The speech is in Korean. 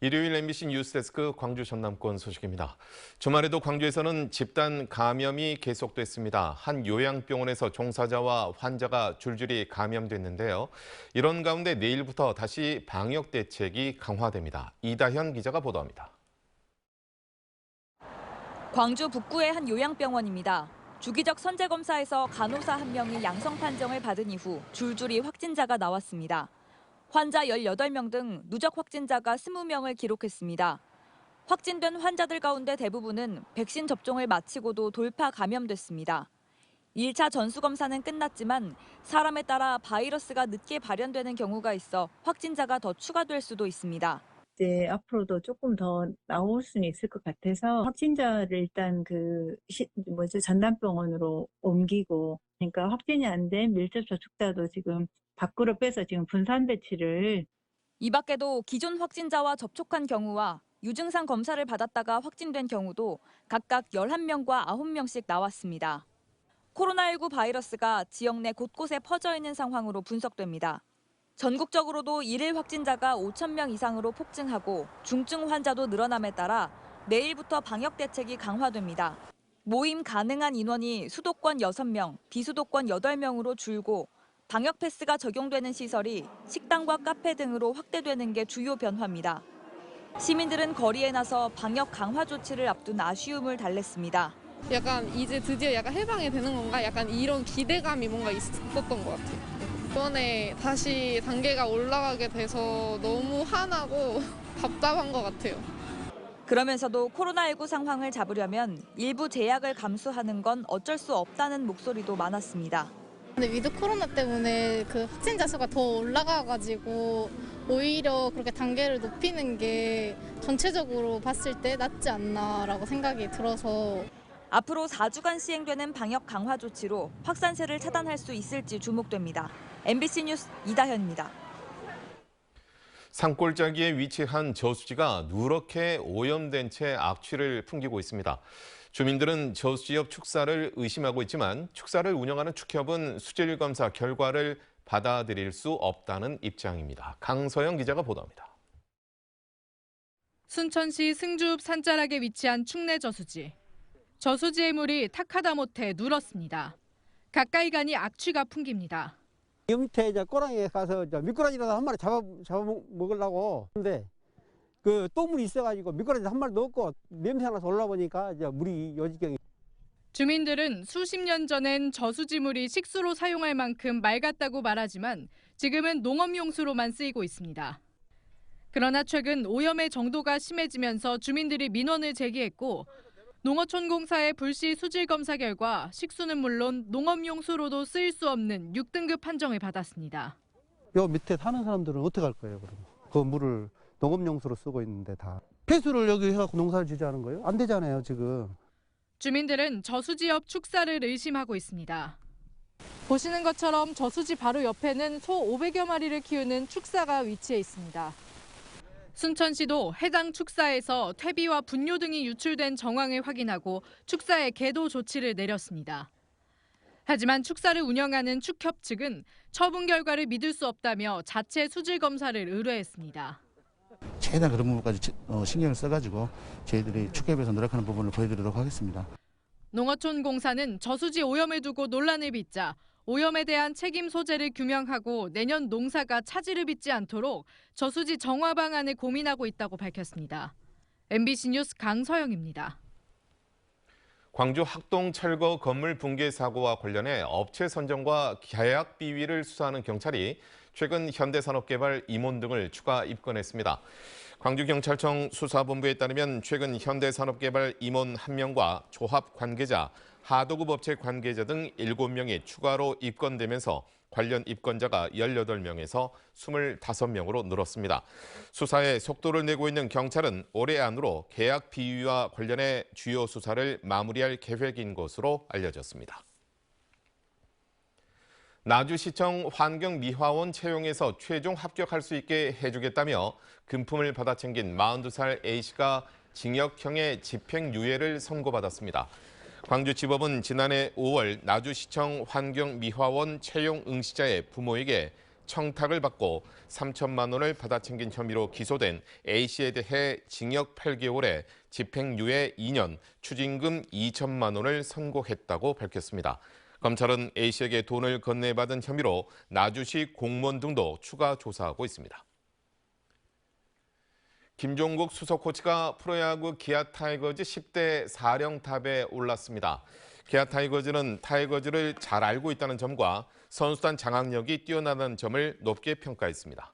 일요일 MBC 뉴스데스크 광주 전남권 소식입니다. 주말에도 광주에서는 집단 감염이 계속됐습니다. 한 요양병원에서 종사자와 환자가 줄줄이 감염됐는데요. 이런 가운데 내일부터 다시 방역 대책이 강화됩니다. 이다현 기자가 보도합니다. 광주 북구의 한 요양병원입니다. 주기적 선제검사에서 간호사 한 명이 양성 판정을 받은 이후 줄줄이 확진자가 나왔습니다. 환자 18명 등 누적 확진자가 20명을 기록했습니다. 확진된 환자들 가운데 대부분은 백신 접종을 마치고도 돌파 감염됐습니다. 1차 전수검사는 끝났지만 사람에 따라 바이러스가 늦게 발현되는 경우가 있어 확진자가 더 추가될 수도 있습니다. 이제 앞으로도 조금 더 나올 수는 있을 것 같아서 확진자를 일단 전담병원으로 옮기고, 그러니까 확진이 안 된 밀접 접촉자도 지금 밖으로 빼서 지금 분산 배치를. 이 밖에도 기존 확진자와 접촉한 경우와 유증상 검사를 받았다가 확진된 경우도 각각 11명과 9명씩 나왔습니다. 코로나19 바이러스가 지역 내 곳곳에 퍼져 있는 상황으로 분석됩니다. 전국적으로도 일일 확진자가 5,000명 이상으로 폭증하고 중증 환자도 늘어남에 따라 내일부터 방역 대책이 강화됩니다. 모임 가능한 인원이 수도권 6명, 비수도권 8명으로 줄고 방역 패스가 적용되는 시설이 식당과 카페 등으로 확대되는 게 주요 변화입니다. 시민들은 거리에 나서 방역 강화 조치를 앞둔 아쉬움을 달랬습니다. 약간 이제 드디어 약간 해방이 되는 건가? 약간 이런 기대감이 뭔가 있었던 것 같아요. 이번에 다시 단계가 올라가게 돼서 너무 화나고 답답한 것 같아요. 그러면서도 코로나19 상황을 잡으려면 일부 제약을 감수하는 건 어쩔 수 없다는 목소리도 많았습니다. 근데 위드 코로나 때문에 그 확진자 수가 더 올라가가지고 오히려 그렇게 단계를 높이는 게 전체적으로 봤을 때 낫지 않나라고 생각이 들어서. 앞으로 4주간 시행되는 방역 강화 조치로 확산세를 차단할 수 있을지 주목됩니다. MBC 뉴스 이다현입니다. 산골짜기에 위치한 저수지가 누렇게 오염된 채 악취를 풍기고 있습니다. 주민들은 저수지 옆 축사를 의심하고 있지만 축사를 운영하는 축협은 수질 검사 결과를 받아들일 수 없다는 입장입니다. 강서영 기자가 보도합니다. 순천시 승주읍 산자락에 위치한 축내 저수지. 저수지의 물이 탁하다 못해 누렇습니다. 가까이 가니 악취가 풍깁니다. 이 밑에 이제 꼬랑이에 가서 미꾸라지라도 한 마리 잡아 먹으려고. 근데 그 똥물이 있어가지고 미꾸라지 한 마리 넣었고 냄새 나서 올라보니까 이제 물이 요지경이. 주민들은 수십 년 전엔 저수지물이 식수로 사용할 만큼 맑았다고 말하지만 지금은 농업용수로만 쓰이고 있습니다. 그러나 최근 오염의 정도가 심해지면서 주민들이 민원을 제기했고 농어촌공사의 불시 수질 검사 결과 식수는 물론 농업용수로도 쓰일 수 없는 6등급 판정을 받았습니다. 요 밑에 사는 사람들은 어떻게 할 거예요, 그럼? 그 물을 농업용수로 쓰고 있는데 다. 폐수를 여기 해갖고 농사를 지자는 거예요? 안 되잖아요, 지금. 주민들은 저수지 옆 축사를 의심하고 있습니다. 보시는 것처럼 저수지 바로 옆에는 소 500여 마리를 키우는 축사가 위치해 있습니다. 순천시도 해당 축사에서 퇴비와 분뇨 등이 유출된 정황을 확인하고 축사에 계도 조치를 내렸습니다. 하지만 축사를 운영하는 축협 측은 처분 결과를 믿을 수 없다며 자체 수질 검사를 의뢰했습니다. 최대한 그런 부분까지 신경을 써가지고 저희들이 축협에서 노력하는 부분을 보여드리도록 하겠습니다. 농어촌공사는 저수지 오염을 두고 논란을 빚자 오염에 대한 책임 소재를 규명하고 내년 농사가 차질을 빚지 않도록 저수지 정화 방안을 고민하고 있다고 밝혔습니다. MBC 뉴스 강서영입니다. 광주 학동철거 건물 붕괴 사고와 관련해 업체 선정과 계약 비위를 수사하는 경찰이 최근 현대산업개발 임원 등을 추가 입건했습니다. 광주경찰청 수사본부에 따르면 최근 현대산업개발 임원 1명과 조합 관계자, 하도급 업체 관계자 등 7명이 추가로 입건되면서 관련 입건자가 18명에서 25명으로 늘었습니다. 수사에 속도를 내고 있는 경찰은 올해 안으로 계약 비위와 관련해 주요 수사를 마무리할 계획인 것으로 알려졌습니다. 나주시청 환경미화원 채용에서 최종 합격할 수 있게 해주겠다며 금품을 받아 챙긴 42살 A씨가 징역형의 집행유예를 선고받았습니다. 광주지법은 지난해 5월 나주시청 환경미화원 채용 응시자의 부모에게 청탁을 받고 3천만 원을 받아챙긴 혐의로 기소된 A씨에 대해 징역 8개월에 집행유예 2년, 추징금 2천만 원을 선고했다고 밝혔습니다. 검찰은 A씨에게 돈을 건네받은 혐의로 나주시 공무원 등도 추가 조사하고 있습니다. 김종국 수석 코치가 프로야구 기아 타이거즈 10대 사령탑에 올랐습니다. 기아 타이거즈는 타이거즈를 잘 알고 있다는 점과 선수단 장악력이 뛰어나다는 점을 높게 평가했습니다.